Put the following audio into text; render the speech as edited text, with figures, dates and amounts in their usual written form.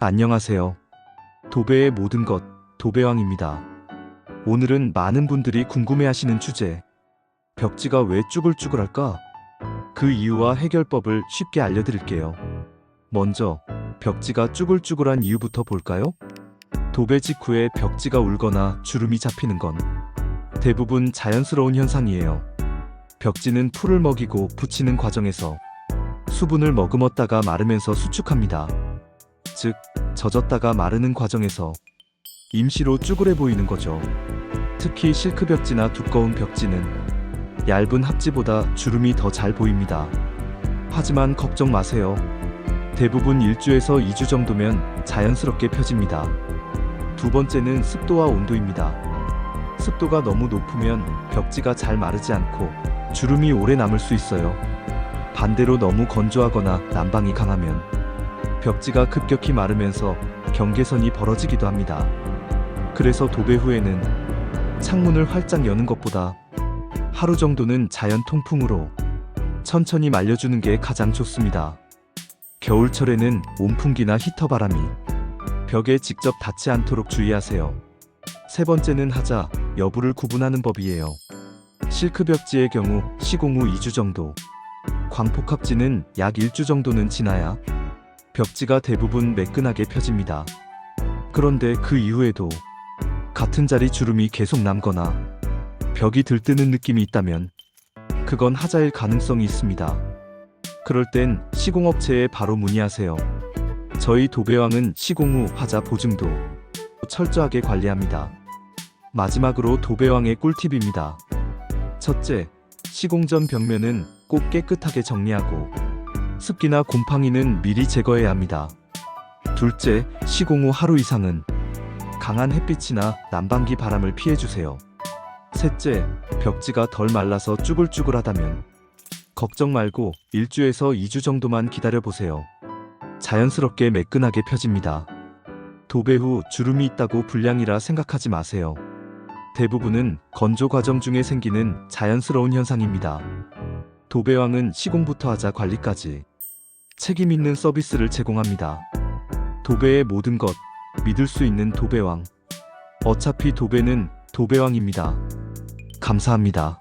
안녕하세요. 도배의 모든 것, 도배왕입니다. 오늘은 많은 분들이 궁금해하시는 주제, 벽지가 왜 쭈글쭈글할까? 그 이유와 해결법을 쉽게 알려드릴게요. 먼저, 벽지가 쭈글쭈글한 이유부터 볼까요? 도배 직후에 벽지가 울거나 주름이 잡히는 건 대부분 자연스러운 현상이에요. 벽지는 풀을 먹이고 붙이는 과정에서 수분을 머금었다가 마르면서 수축합니다. 즉, 젖었다가 마르는 과정에서 임시로 쭈글해 보이는 거죠. 특히 실크 벽지나 두꺼운 벽지는 얇은 합지보다 주름이 더 잘 보입니다. 하지만 걱정 마세요. 대부분 1주에서 2주 정도면 자연스럽게 펴집니다. 두 번째는 습도와 온도입니다. 습도가 너무 높으면 벽지가 잘 마르지 않고 주름이 오래 남을 수 있어요. 반대로 너무 건조하거나 난방이 강하면 벽지가 급격히 마르면서 경계선이 벌어지기도 합니다. 그래서 도배 후에는 창문을 활짝 여는 것보다 하루 정도는 자연 통풍으로 천천히 말려주는 게 가장 좋습니다. 겨울철에는 온풍기나 히터 바람이 벽에 직접 닿지 않도록 주의하세요. 세 번째는 하자, 여부를 구분하는 법이에요. 실크 벽지의 경우 시공 후 2주 정도, 광폭합지는 약 1주 정도는 지나야 벽지가 대부분 매끈하게 펴집니다. 그런데 그 이후에도 같은 자리 주름이 계속 남거나 벽이 들뜨는 느낌이 있다면 그건 하자일 가능성이 있습니다. 그럴 땐 시공업체에 바로 문의하세요. 저희 도배왕은 시공 후 하자 보증도 철저하게 관리합니다. 마지막으로 도배왕의 꿀팁입니다. 첫째, 시공 전 벽면은 꼭 깨끗하게 정리하고 습기나 곰팡이는 미리 제거해야 합니다. 둘째, 시공 후 하루 이상은 강한 햇빛이나 난방기 바람을 피해주세요. 셋째, 벽지가 덜 말라서 쭈글쭈글하다면 걱정 말고 1주에서 2주 정도만 기다려보세요. 자연스럽게 매끈하게 펴집니다. 도배 후 주름이 있다고 불량이라 생각하지 마세요. 대부분은 건조 과정 중에 생기는 자연스러운 현상입니다. 도배왕은 시공부터 하자 관리까지 책임 있는 서비스를 제공합니다. 도배의 모든 것, 믿을 수 있는 도배왕. 어차피 도배는 도배왕입니다. 감사합니다.